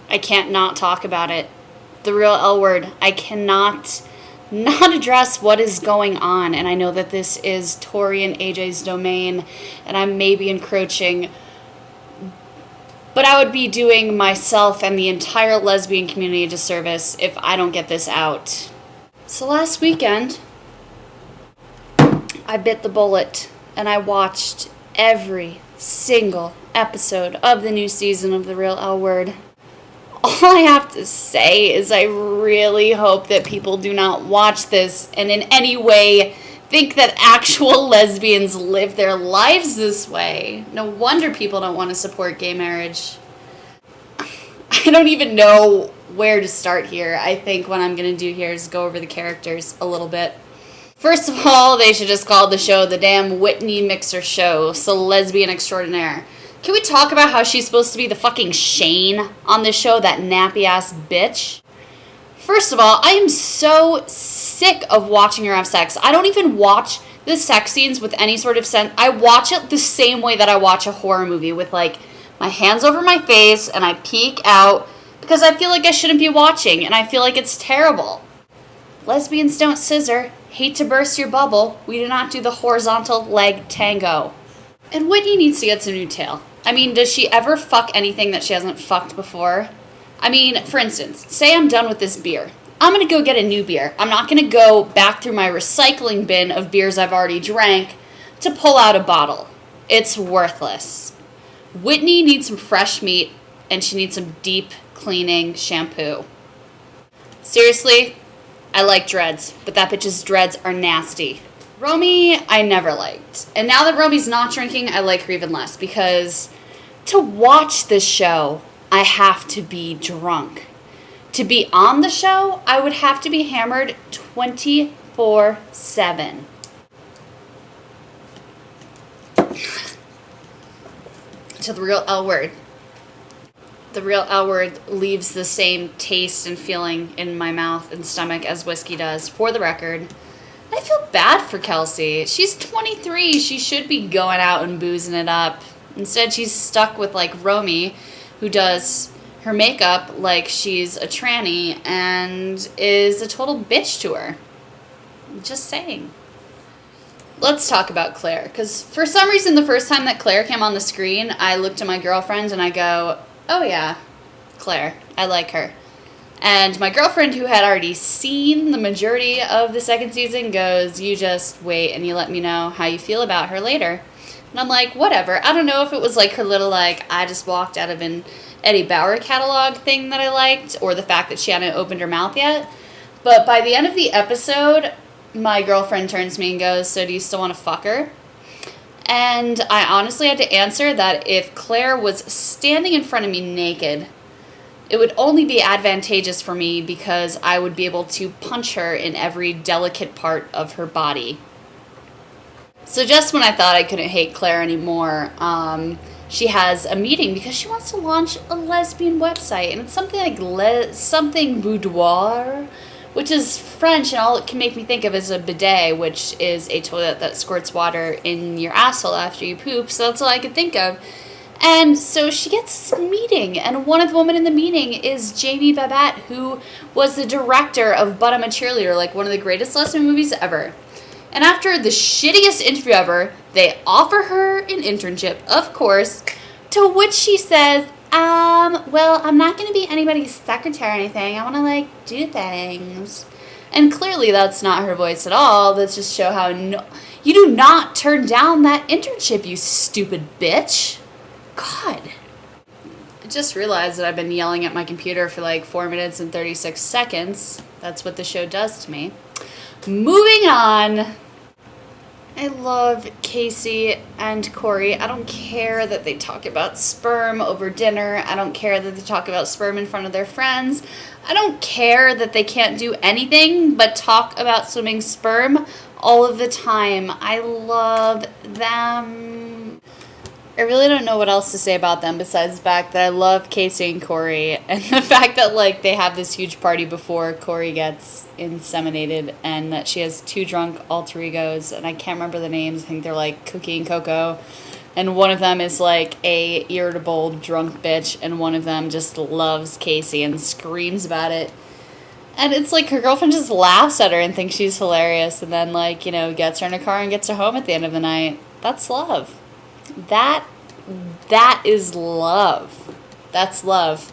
I can't not talk about it. The real L word. I cannot not address what is going on. And I know that this is Tori and AJ's domain, and I may be encroaching, but I would be doing myself and the entire lesbian community a disservice if I don't get this out. So last weekend, I bit the bullet and I watched every single episode of the new season of The Real L Word. All I have to say is I really hope that people do not watch this and in any way think that actual lesbians live their lives this way. No wonder people don't want to support gay marriage. I don't even know where to start here. I think what I'm going to do here is go over the characters a little bit. First of all, they should just call the show the damn Whitney Mixer Show, so lesbian extraordinaire. Can we talk about how she's supposed to be the fucking Shane on this show, that nappy-ass bitch? First of all, I am so sick of watching her have sex. I don't even watch the sex scenes with any sort of sense. I watch it the same way that I watch a horror movie, with, like, my hands over my face, and I peek out, because I feel like I shouldn't be watching, and I feel like it's terrible. Lesbians don't scissor. Hate to burst your bubble. We do not do the horizontal leg tango. And Whitney needs to get some new tail. I mean, does she ever fuck anything that she hasn't fucked before? I mean, for instance, say I'm done with this beer. I'm going to go get a new beer. I'm not going to go back through my recycling bin of beers I've already drank to pull out a bottle. It's worthless. Whitney needs some fresh meat, and she needs some deep cleaning shampoo. Seriously, I like dreads, but that bitch's dreads are nasty. Romy, I never liked. And now that Romy's not drinking, I like her even less, because to watch this show, I have to be drunk. To be on the show, I would have to be hammered 24/7. To the real L word. The real L word leaves the same taste and feeling in my mouth and stomach as whiskey does, for the record. I feel bad for Kelsey. She's 23. She should be going out and boozing it up. Instead, she's stuck with, like, Romy, who does her makeup like she's a tranny and is a total bitch to her. Just saying. Let's talk about Claire, because for some reason, the first time that Claire came on the screen, I looked at my girlfriend and I go, oh yeah, Claire. I like her. And my girlfriend, who had already seen the majority of the second season, goes, you just wait and you let me know how you feel about her later. And I'm like, whatever. I don't know if it was like her little, like, I just walked out of an Eddie Bauer catalog thing that I liked, or the fact that she hadn't opened her mouth yet. But by the end of the episode, my girlfriend turns to me and goes, so do you still want to fuck her? And I honestly had to answer that if Claire was standing in front of me naked, it would only be advantageous for me because I would be able to punch her in every delicate part of her body. So just when I thought I couldn't hate Claire anymore, she has a meeting because she wants to launch a lesbian website. And it's something like something boudoir, which is French, and all it can make me think of is a bidet, which is a toilet that squirts water in your asshole after you poop. So that's all I could think of. And so she gets this meeting, and one of the women in the meeting is Jamie Babette, who was the director of But I'm a Cheerleader, like one of the greatest lesbian movies ever. And after the shittiest interview ever, they offer her an internship, of course, to which she says, well, I'm not going to be anybody's secretary or anything. I want to, like, do things. And clearly that's not her voice at all. Let's just show how you do not turn down that internship, you stupid bitch. God. I just realized that I've been yelling at my computer for like 4 minutes and 36 seconds. That's what the show does to me. Moving on. I love Casey and Corey. I don't care that they talk about sperm over dinner. I don't care that they talk about sperm in front of their friends. I don't care that they can't do anything but talk about swimming sperm all of the time. I love them. I really don't know what else to say about them besides the fact that I love Casey and Corey, and the fact that, like, they have this huge party before Corey gets inseminated, and that she has two drunk alter egos, and I can't remember the names. I think they're like Cookie and Coco. And one of them is like a irritable drunk bitch, and one of them just loves Casey and screams about it. And it's like her girlfriend just laughs at her and thinks she's hilarious, and then, like, you know, gets her in a car and gets her home at the end of the night. That's love. That is love. That's love.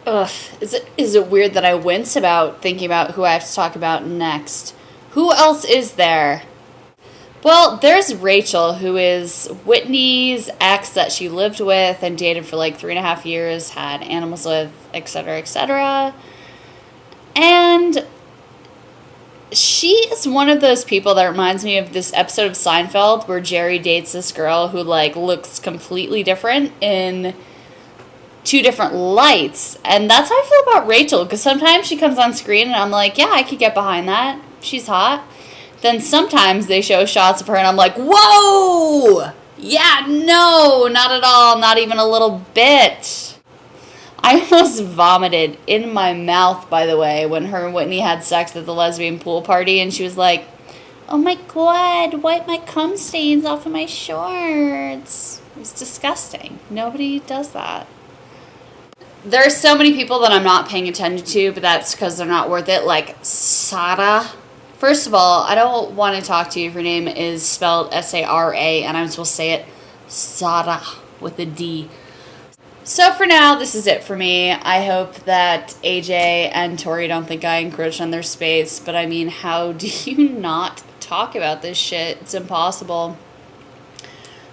Ugh. Is it weird that I wince about thinking about who I have to talk about next? Who else is there? Well, there's Rachel, who is Whitney's ex that she lived with and dated for like 3.5 years, had animals with, etc., etc. And she is one of those people that reminds me of this episode of Seinfeld where Jerry dates this girl who, like, looks completely different in 2 different lights. And that's how I feel about Rachel, because sometimes she comes on screen and I'm like, yeah, I could get behind that. She's hot. Then sometimes they show shots of her and I'm like, whoa! Yeah, no, not at all, not even a little bit. I almost vomited in my mouth, by the way, when her and Whitney had sex at the lesbian pool party, and she was like, oh my god, wipe my cum stains off of my shorts. It's disgusting. Nobody does that. There are so many people that I'm not paying attention to, but that's because they're not worth it, like Sada. First of all, I don't want to talk to you if your name is spelled S-A-R-A, and I'm supposed to say it Sada with a D. So for now, this is it for me. I hope that AJ and Tori don't think I encroach on their space, but I mean, how do you not talk about this shit? It's impossible.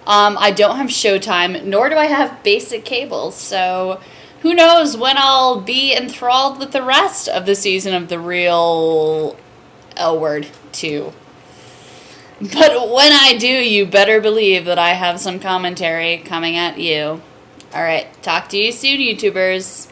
I don't have Showtime, nor do I have basic cable, so who knows when I'll be enthralled with the rest of the season of The Real L Word 2. But when I do, you better believe that I have some commentary coming at you. Alright, talk to you soon, YouTubers.